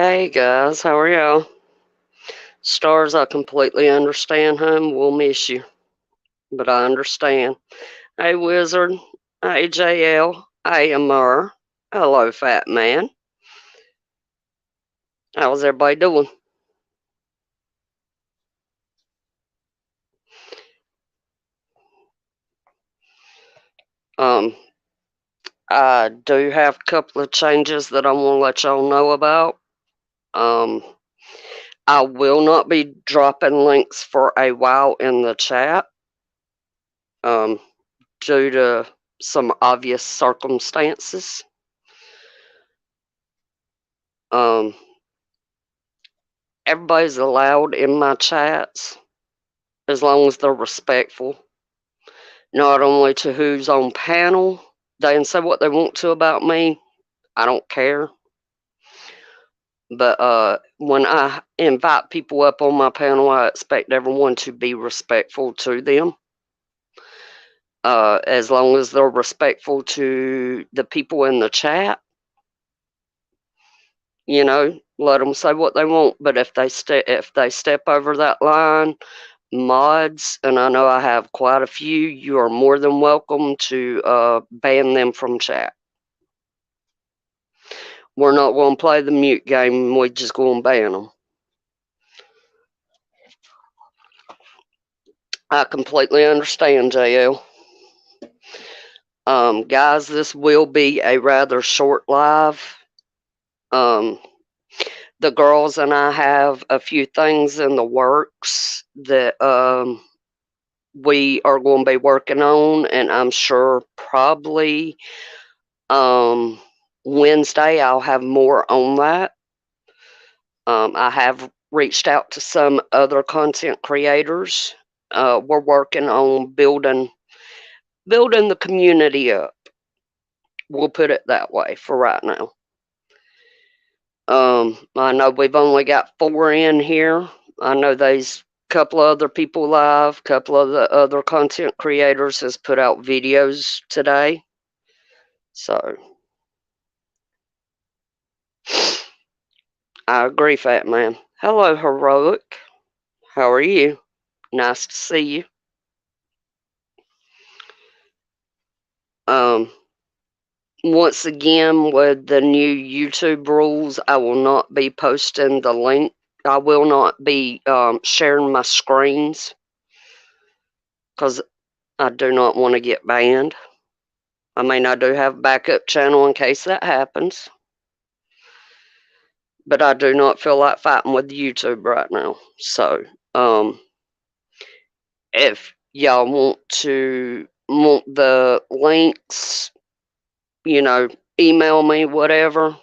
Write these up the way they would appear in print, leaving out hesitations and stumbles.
Hey guys, how are y'all? Stars, I completely understand, hon. We'll miss you, but I understand. Hey Wizard, hey JL, hey Amur, hello Fat Man. How's everybody doing? Um, I do have a couple of changes that I want to let y'all know about. Um, I will not be dropping links for a while in the chat. Um, due to some obvious circumstances. Um, Everybody's allowed in my chats as long as they're respectful, not only to who's on panel. They can say what they want to about me. I don't care. But when I invite people up on my panel, I expect everyone to be respectful to them. As long as they're respectful to the people in the chat, let them say what they want. But if they step over that line, mods, and I know I have quite a few, you are more than welcome to ban them from chat. We're not going to play the mute game, we're just going to ban them. I completely understand, JL. Guys, this will be a rather short live. The girls and I have a few things in the works that we are going to be working on, and I'm sure probably Wednesday I'll have more on that. I have reached out to some other content creators. We're working on building the community up. We'll put it that way for right now. I know we've only got 4 in here. I know there's a couple of other people live. A couple of the other content creators has put out videos today. So I agree, Fat Man. Hello, Heroic. How are you? Nice to see you. Um, Once again, with the new YouTube rules, I will not be posting the link. I will not be sharing my screens because I do not want to get banned. I mean, I do have a backup channel in case that happens, but I do not feel like fighting with YouTube right now. So, if y'all want the links, email me, whatever.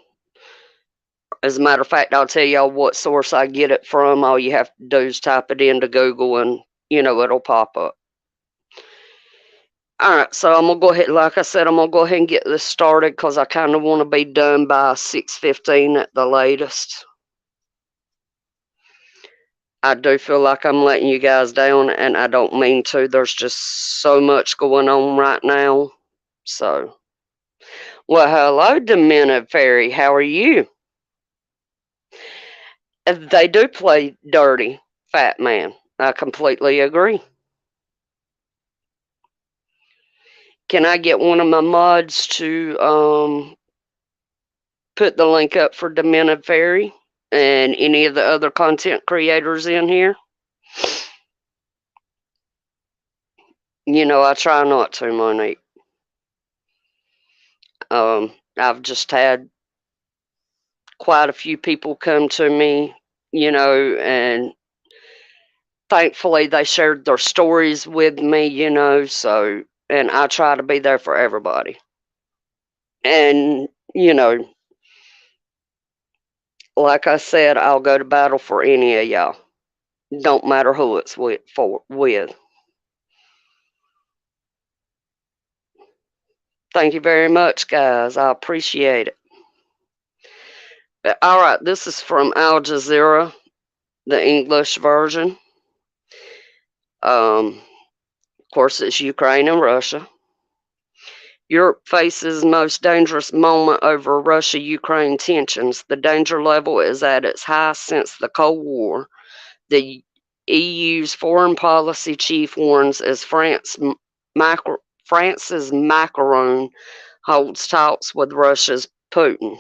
As a matter of fact, I'll tell y'all what source I get it from. All you have to do is type it into Google and, it'll pop up. Alright, so I'm going to go ahead, like I said, I'm going to go ahead and get this started because I kind of want to be done by 6:15 at the latest. I do feel like I'm letting you guys down, and I don't mean to. There's just so much going on right now. So, well, hello, Demented Fairy. How are you? They do play dirty, Fat Man. I completely agree. Can I get one of my mods to put the link up for Demented Fairy and any of the other content creators in here? I try not to, Monique. I've just had quite a few people come to me, and thankfully they shared their stories with me, so, and I try to be there for everybody. And, like I said, I'll go to battle for any of y'all. Don't matter who it's with. Thank you very much, guys. I appreciate it. All right, this is from Al Jazeera, the English version. Of course, it's Ukraine and Russia. Europe faces most dangerous moment over Russia-Ukraine tensions. The danger level is at its highest since the Cold War. The EU's foreign policy chief warns as France's Macron holds talks with Russia's Putin.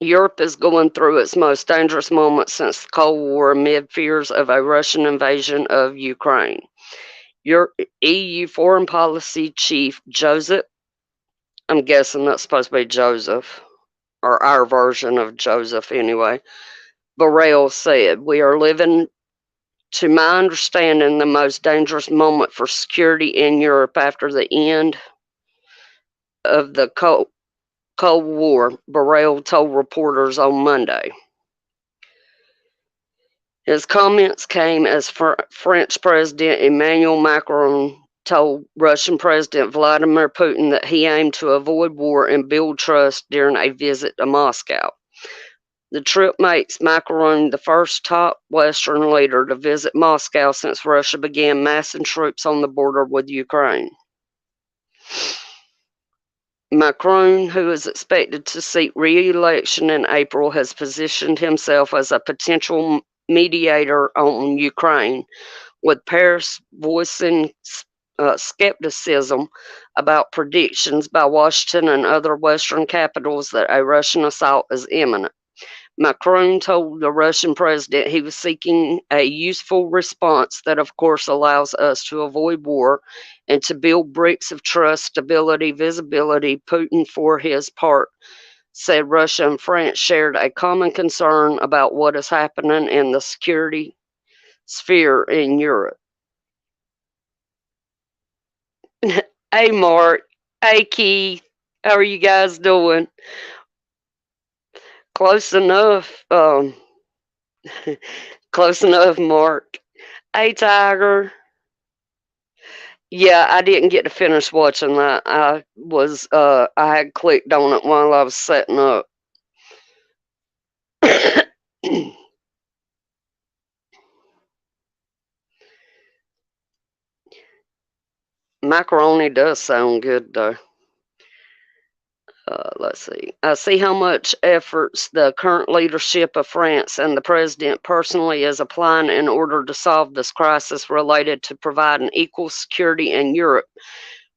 Europe is going through its most dangerous moment since the Cold War amid fears of a Russian invasion of Ukraine. Your EU foreign policy chief Joseph, I'm guessing that's supposed to be Joseph, or our version of Joseph anyway, Borrell said, "We are living, to my understanding, the most dangerous moment for security in Europe after the end of the Cold War," Borrell told reporters on Monday. His comments came as French President Emmanuel Macron told Russian President Vladimir Putin that he aimed to avoid war and build trust during a visit to Moscow. The trip makes Macron the first top Western leader to visit Moscow since Russia began massing troops on the border with Ukraine. Macron, who is expected to seek re-election in April, has positioned himself as a potential mediator on Ukraine, with Paris voicing skepticism about predictions by Washington and other Western capitals that a Russian assault is imminent. Macron told the Russian president he was seeking a useful response that, of course, allows us to avoid war and to build bricks of trust, stability, visibility. Putin, for his part, said Russia and France shared a common concern about what is happening in the security sphere in Europe. Hey, Mark. Hey, Keith. How are you guys doing? Close enough. Close enough, Mark. Hey, Tiger. Yeah, I didn't get to finish watching that. I had clicked on it while I was setting up. Macaroni does sound good, though. Let's see. I see how much efforts the current leadership of France and the president personally is applying in order to solve this crisis related to providing equal security in Europe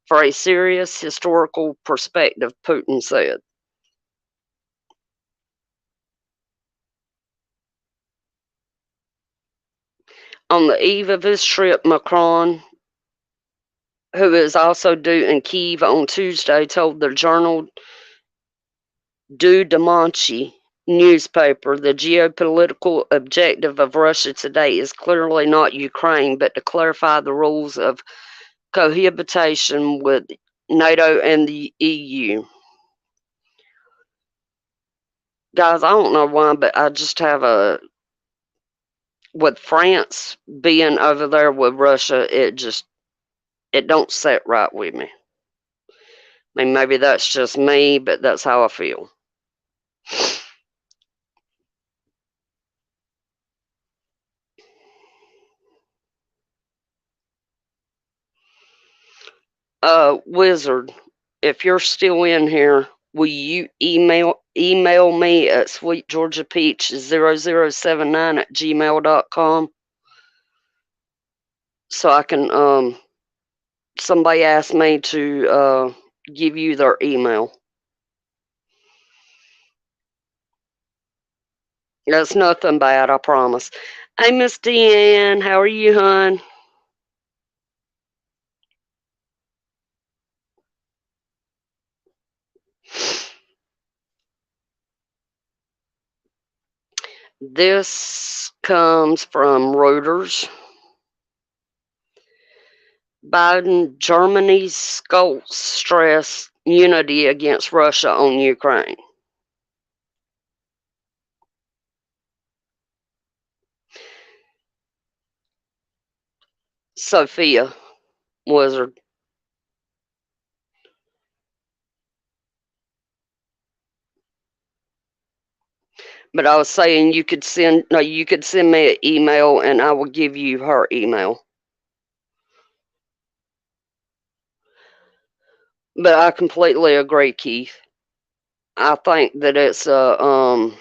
for a serious historical perspective, Putin said. On the eve of his trip, Macron, who is also due in Kyiv on Tuesday, told the journal Du Dimanche newspaper the geopolitical objective of Russia today is clearly not Ukraine, but to clarify the rules of cohabitation with NATO and the EU. Guys, I don't know why, but I just have with France being over there with Russia, it don't set right with me. I mean, maybe that's just me, but that's how I feel. Wizard, if you're still in here, will you email me at sweetgeorgiapeach0079 at gmail.com so I can somebody asked me to give you their email. That's nothing bad, I promise. Hey, Miss Deanne, how are you, hon? This comes from Reuters. Biden, Germany's Scholz stress unity against Russia on Ukraine. Sophia, Wizard. But I was saying you could send me an email and I will give you her email. But I completely agree, Keith. I think that it's I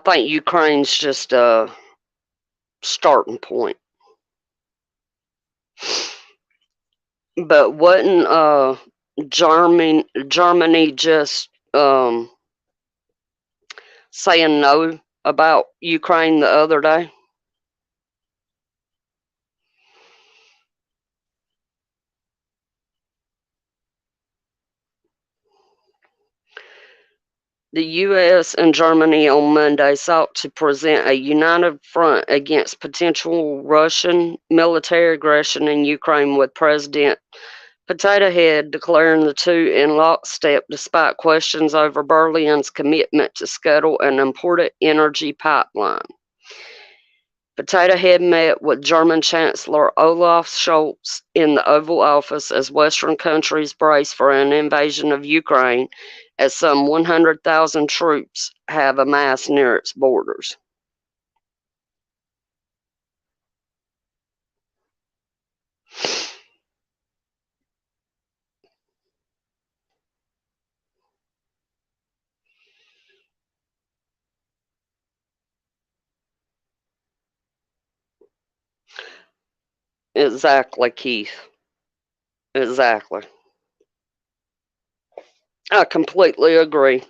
think Ukraine's just a starting point. But wasn't Germany just saying no about Ukraine the other day? The U.S. and Germany on Monday sought to present a united front against potential Russian military aggression in Ukraine, with President Potato Head declaring the two in lockstep despite questions over Berlin's commitment to scuttle an important energy pipeline. Potato Head met with German Chancellor Olaf Scholz in the Oval Office as Western countries brace for an invasion of Ukraine, as some 100,000 troops have amassed near its borders. Exactly, Keith. Exactly. I completely agree.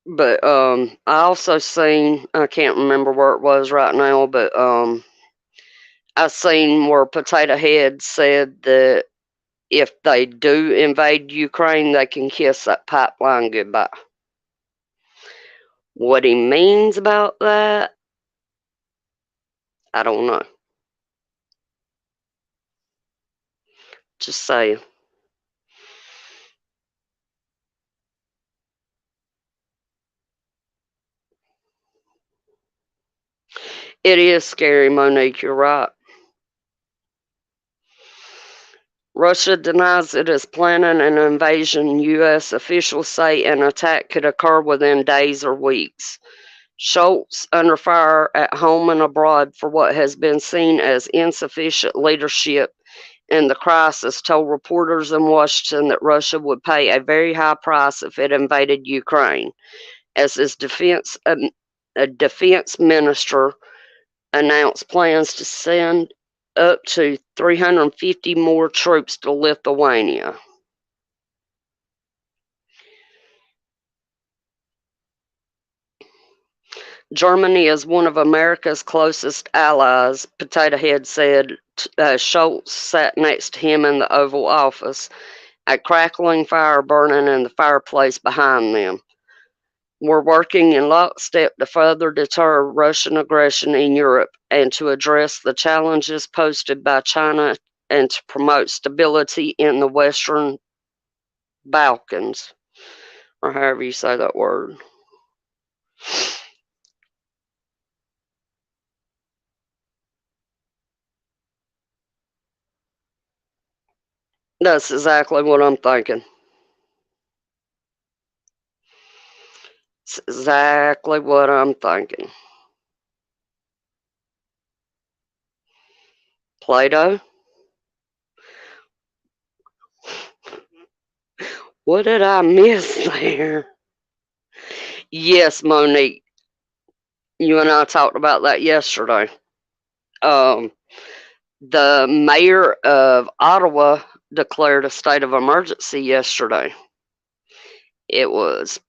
But I also seen, I can't remember where it was right now, but I seen where Potato Head said that if they do invade Ukraine, they can kiss that pipeline goodbye. What he means about that, I don't know. Just saying. It is scary, Monique, you're right. Russia denies it is planning an invasion. U.S. officials say an attack could occur within days or weeks. Scholz, under fire at home and abroad for what has been seen as insufficient leadership in the crisis, told reporters in Washington that Russia would pay a very high price if it invaded Ukraine, as his defense minister announced plans to send up to 350 more troops to Lithuania. Germany is one of America's closest allies, Potato Head said. Scholz sat next to him in the Oval Office, a crackling fire burning in the fireplace behind them. We're working in lockstep to further deter Russian aggression in Europe and to address the challenges posed by China and to promote stability in the Western Balkans, or however you say that word. That's exactly what I'm thinking. It's exactly what I'm thinking. Plato? What did I miss there? Yes, Monique. You and I talked about that yesterday. Um, the mayor of Ottawa declared a state of emergency yesterday. It was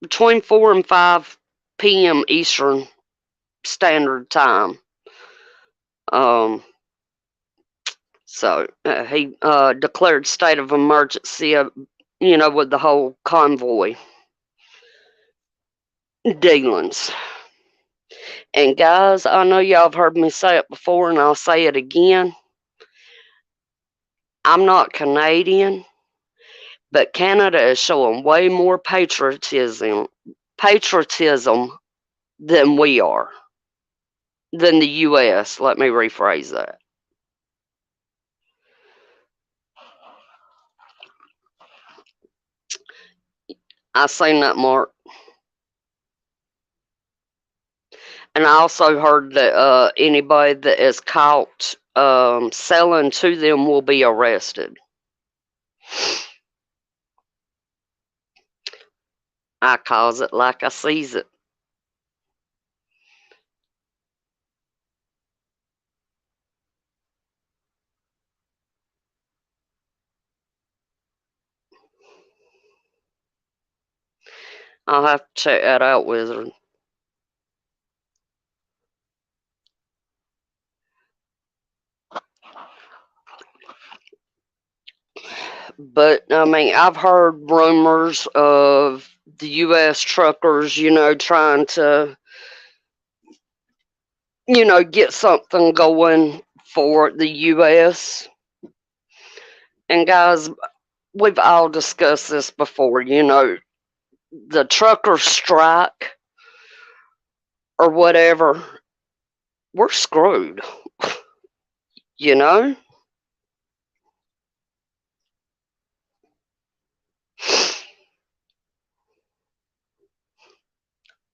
between 4 and 5 p.m. Eastern Standard Time. Um, so he declared state of emergency, with the whole convoy dealings. And guys, I know y'all have heard me say it before, and I'll say it again. I'm not Canadian, but Canada is showing way more patriotism than we are. than the U.S. Let me rephrase that. I seen that, Mark. And I also heard that anybody that is caught selling to them will be arrested. I calls it like I sees it. I'll have to check that out, Wizard. But I mean, I've heard rumors of the U.S. truckers, trying to, get something going for the U.S. And guys, we've all discussed this before, the trucker strike or whatever, we're screwed, you know?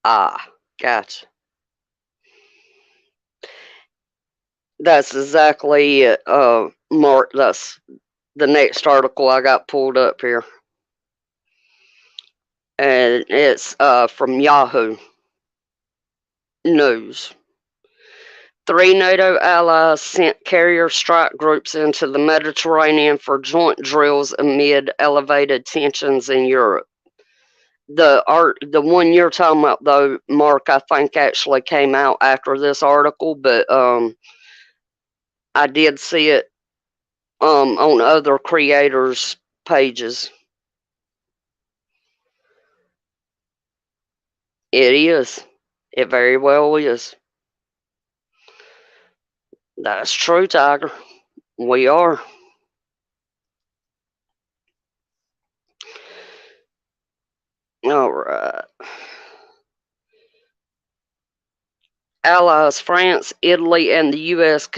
Ah, gotcha. That's exactly it, Mark. That's the next article I got pulled up here. And it's from Yahoo News. 3 NATO allies sent carrier strike groups into the Mediterranean for joint drills amid elevated tensions in Europe. The one you're talking about though, Mark, I think actually came out after this article, but I did see it on other creators' pages. It is. It very well is. That's true, Tiger. We are. All right. Allies France, Italy, and the U.S.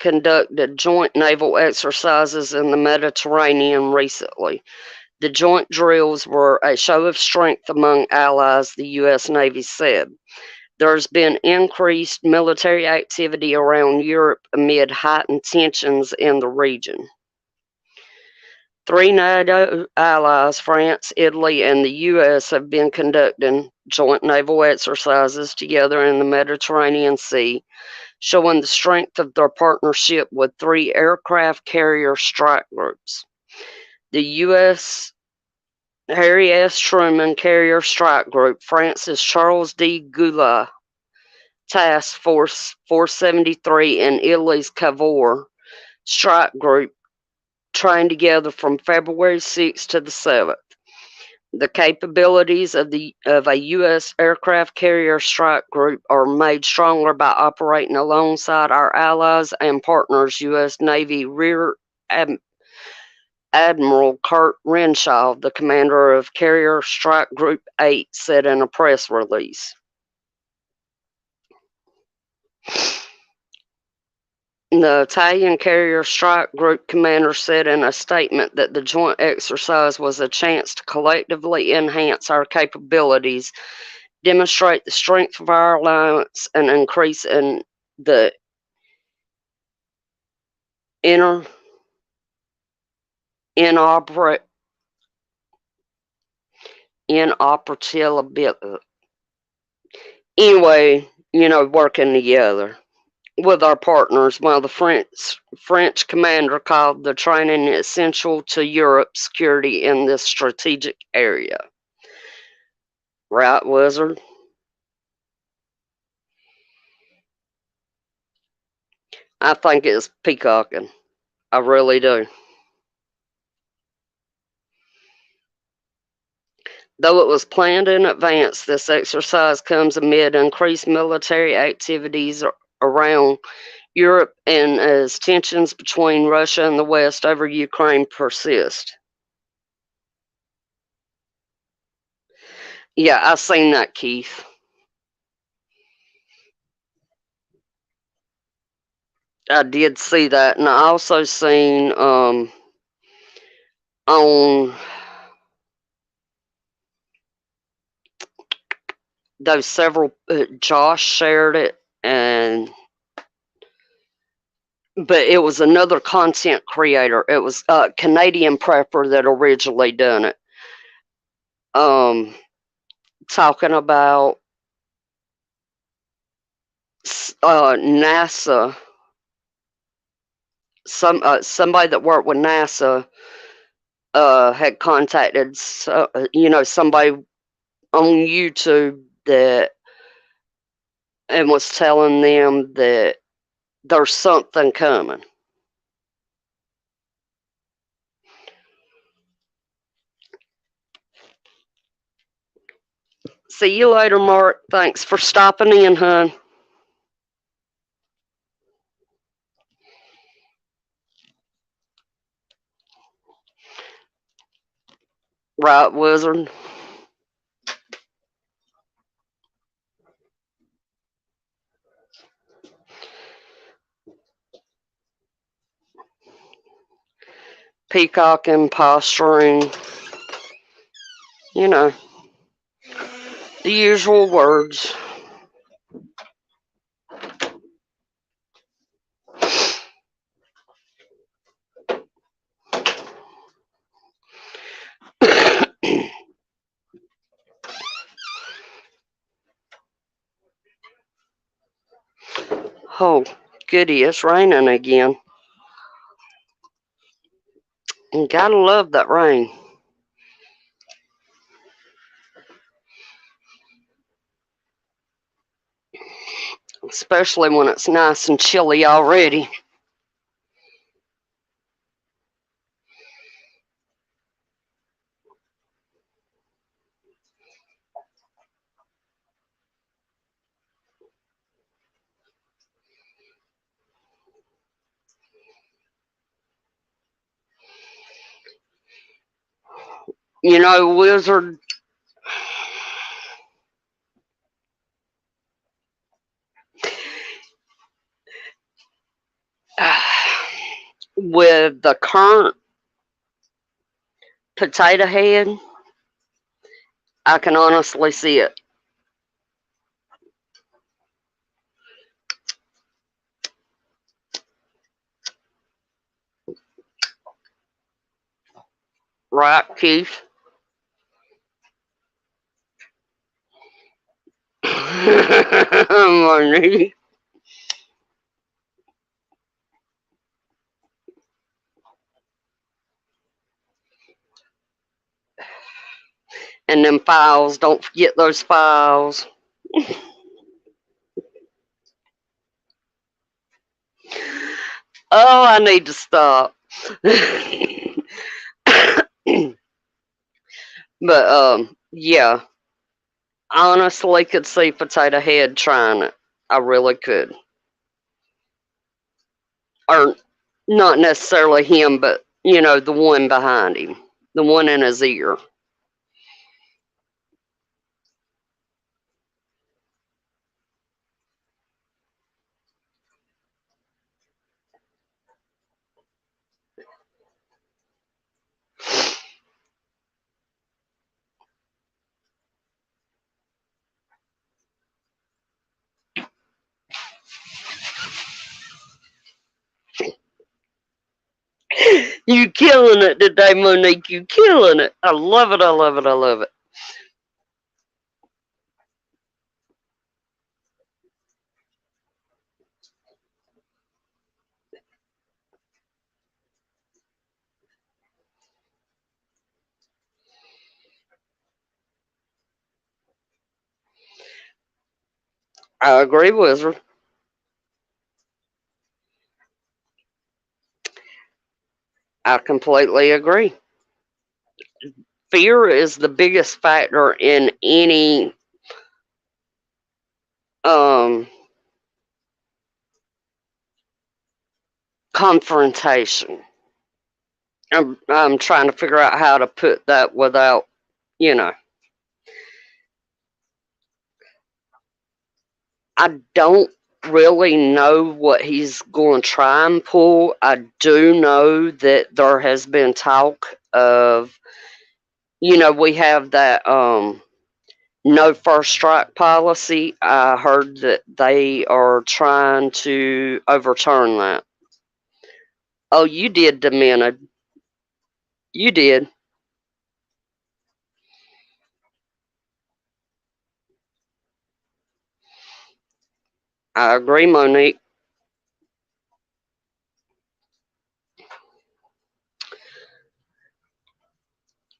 conducted joint naval exercises in the Mediterranean recently. The joint drills were a show of strength among allies, the U.S. Navy said. There's been increased military activity around Europe amid heightened tensions in the region. 3 NATO allies, France, Italy, and the U.S., have been conducting joint naval exercises together in the Mediterranean Sea, showing the strength of their partnership with 3 aircraft carrier strike groups. The U.S. Harry S. Truman Carrier Strike Group, France's Charles de Gaulle Task Force 473, and Italy's Cavour Strike Group trained together from February 6th to the 7th. The capabilities of a U.S. aircraft carrier strike group are made stronger by operating alongside our allies and partners, U.S. Navy Rear Admiral Kurt Renshaw, the commander of Carrier Strike Group 8, said in a press release. The Italian Carrier Strike Group commander said in a statement that the joint exercise was a chance to collectively enhance our capabilities, demonstrate the strength of our alliance, and increase in the inoperability. Anyway, working together with our partners, while the French commander called the training essential to Europe's security in this strategic area. Right, Wizard? I think it's peacocking. I really do. Though it was planned in advance, this exercise comes amid increased military activities around Europe and as tensions between Russia and the West over Ukraine persist. Yeah, I seen that, Keith. I did see that, and I also seen on those several Josh shared it, and but it was another content creator. It was a Canadian prepper that originally done it. Talking about NASA. Somebody that worked with NASA had contacted somebody on YouTube that and was telling them that there's something coming. See you later, Mark. Thanks for stopping in, hon. Right, Wizard? Peacocking, posturing, you know, the usual words. Oh, goody, it's raining again. And gotta love that rain. Especially when it's nice and chilly already. You know, Wizard, with the current potato head, I can honestly see it. Right, Keith? Money. And them files, don't forget those files. Oh, I need to stop. But yeah, I honestly could see Potato Head trying it. I really could. Or not necessarily him, but the one behind him, the one in his ear. You killing it today, Monique. You killing it. I love it. I love it. I love it. I agree, Wizard. I completely agree. Fear is the biggest factor in any um confrontation. I'm trying to figure out how to put that without, you know. I don't really know what he's going to try and pull. I do know that there has been talk of, we have that no first strike policy. I heard that they are trying to overturn that. Oh, you did, Demented. You did. I agree, Monique.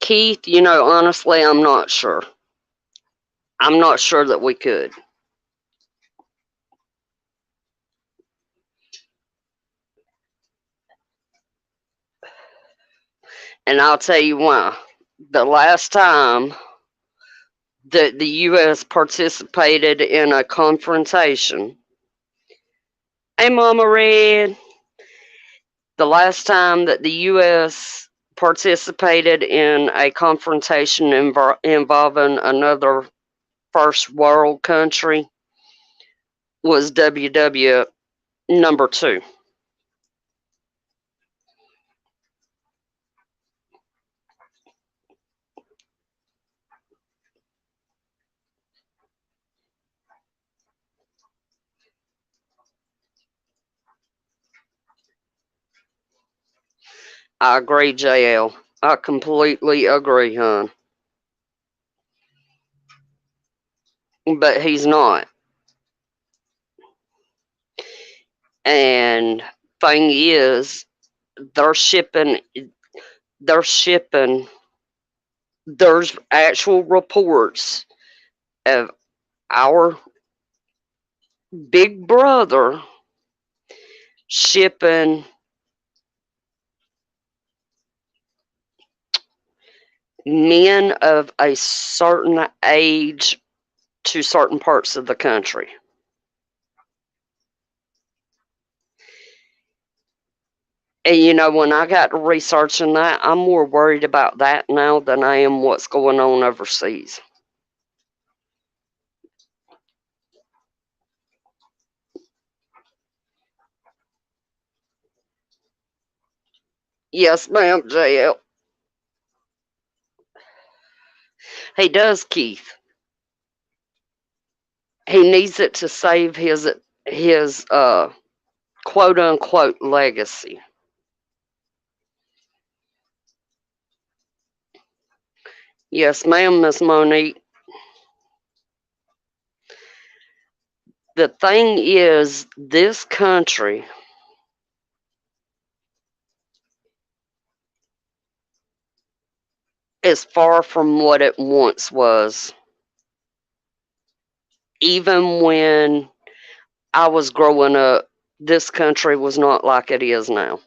Keith, honestly, I'm not sure. I'm not sure that we could. And I'll tell you why. The last time that the U.S. participated in a confrontation, hey, Mama Red, the last time that the U.S. participated in a confrontation involving another first world country was WW number two. I agree, JL. I completely agree, hon. But he's not. And thing is, they're shipping. They're shipping. There's actual reports of our big brother shipping men of a certain age to certain parts of the country. And when I got to researching that, I'm more worried about that now than I am what's going on overseas. Yes, ma'am, JL. He does, Keith. He needs it to save his quote unquote legacy. Yes, ma'am, Miss Monique. The thing is, this country is far from what it once was. Even when I was growing up, this country was not like it is now.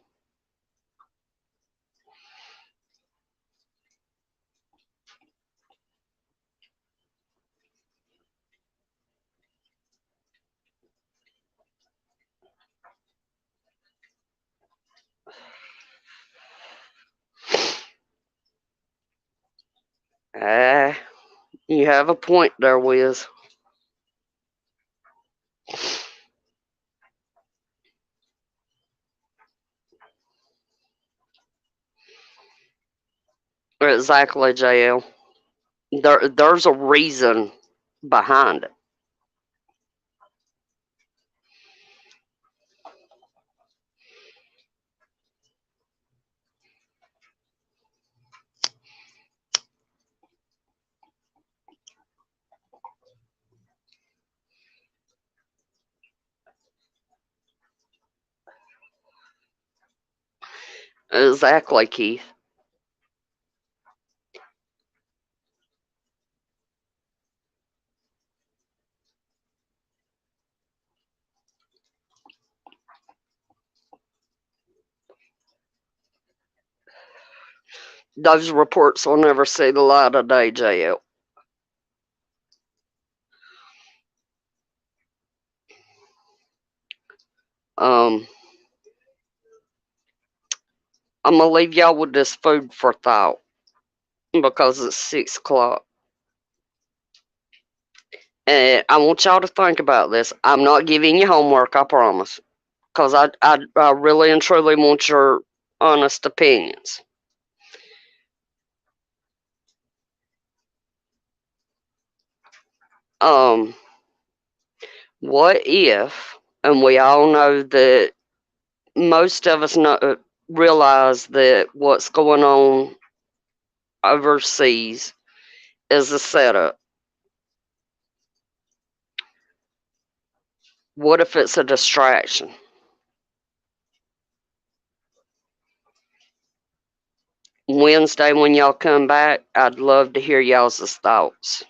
Ah, you have a point there, Wiz. Exactly, JL. There's a reason behind it. Exactly, Keith. Those reports will never see the light of day, JL. Um, I'm gonna leave y'all with this food for thought because it's 6 o'clock. And I want y'all to think about this. I'm not giving you homework, I promise. Because I really and truly want your honest opinions. Um, what if, and we all know that most of us realize that what's going on overseas is a setup. What if it's a distraction? Wednesday, when y'all come back, I'd love to hear y'all's thoughts.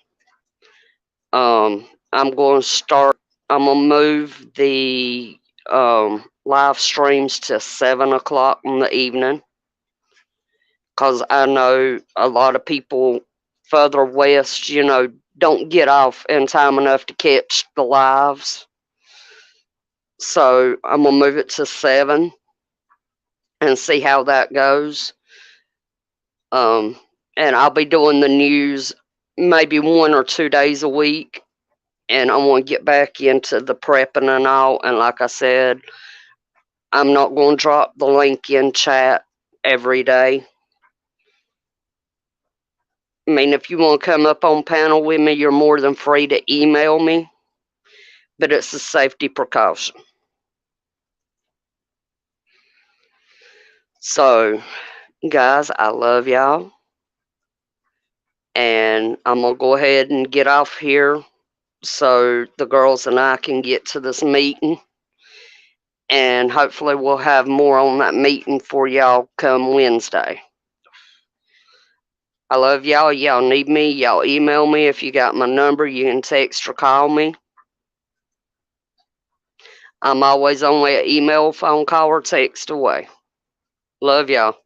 I'm going to start, I'm going to move the live streams to 7 o'clock in the evening because I know a lot of people further west, don't get off in time enough to catch the lives. So I'm going to move it to 7 and see how that goes. Um, and I'll be doing the news maybe 1 or 2 days a week. And I want to get back into the prepping and all. And like I said, I'm not going to drop the link in chat every day. I mean, if you want to come up on panel with me, you're more than free to email me, but it's a safety precaution. So, guys, I love y'all. And I'm going to go ahead and get off here so the girls and I can get to this meeting. And hopefully, we'll have more on that meeting for y'all come Wednesday. I love y'all. Y'all need me. Y'all email me. If you got my number, you can text or call me. I'm always only an email, phone call, or text away. Love y'all.